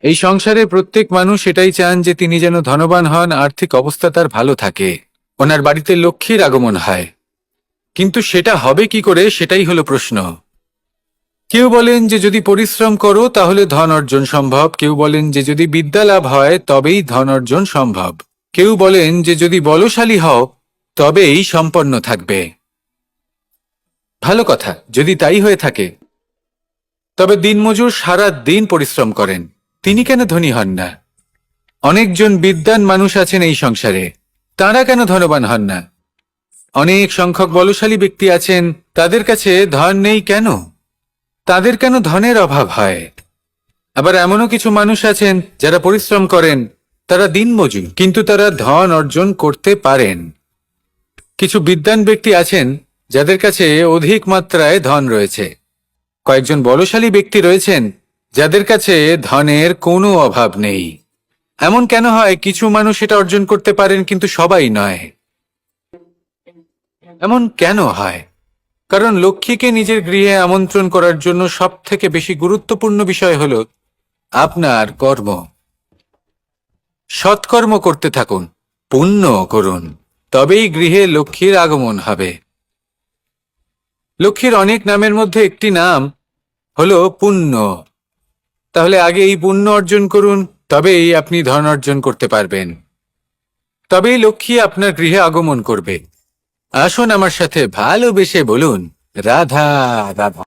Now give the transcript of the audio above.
এই সংসারে প্রত্যেক মানুষ এটাই চান যে তিনি যেন ধনবান হন, আর্থিক অবস্থা তার ভালো থাকে, ওনার বাড়িতে লক্ষ্মীর আগমন হয়। কিন্তু সেটা হবে কি করে, সেটাই হলো প্রশ্ন। কেউ বলেন যে যদি পরিশ্রম করো তাহলে ধন অর্জন সম্ভব, কেউ বলেন যে যদি বিদ্যা লাভ হয় তবেই ধন অর্জন সম্ভব, কেউ বলেন যে যদি বলশালী হও তবেই সম্পন্ন থাকবে। ভালো কথা, যদি তাই হয়ে থাকে, তবে দিনমজুর সারা দিন পরিশ্রম করেন, তিনি কেন ধনী হন না? অনেকজন বিদ্বান মানুষ আছেন এই সংসারে, তাঁরা কেন ধনবান হন না? অনেক সংখ্যক বলশালী ব্যক্তি আছেন, তাদের কাছে ধন নেই কেন? তাদের কেন ধনের অভাব হয়? আবার এমনও কিছু মানুষ আছেন যারা পরিশ্রম করেন, তারা দিনমজুর, কিন্তু তারা ধন অর্জন করতে পারেন। কিছু বিদ্বান ব্যক্তি আছেন যাদের কাছে অধিক মাত্রায় ধন রয়েছে। কয়েকজন বলশালী ব্যক্তি রয়েছেন যাদের কাছে ধনের কোনো অভাব নেই। এমন কেন হয় কিছু মানুষ এটা অর্জন করতে পারেন কিন্তু সবাই নয়? এমন কেন হয়? কারণ লক্ষ্মীকে নিজের গৃহে আমন্ত্রণ করার জন্য সবথেকে বেশি গুরুত্বপূর্ণ বিষয় হলো আপনার কর্ম। সৎকর্ম করতে থাকুন, পুণ্য করুন, তবেই গৃহে লক্ষ্মীর আগমন হবে। লক্ষ্মীর অনেক নামের মধ্যে একটি নাম হলো পুণ্য। তাহলে আগে এই পুণ্য অর্জন করুন, তবেই আপনি ধন অর্জন করতে পারবেন, তবেই লক্ষ্মী আপনার গৃহে আগমন করবে। আসুন আমার সাথে ভালোবেসে বলুন, রাধা রাধা।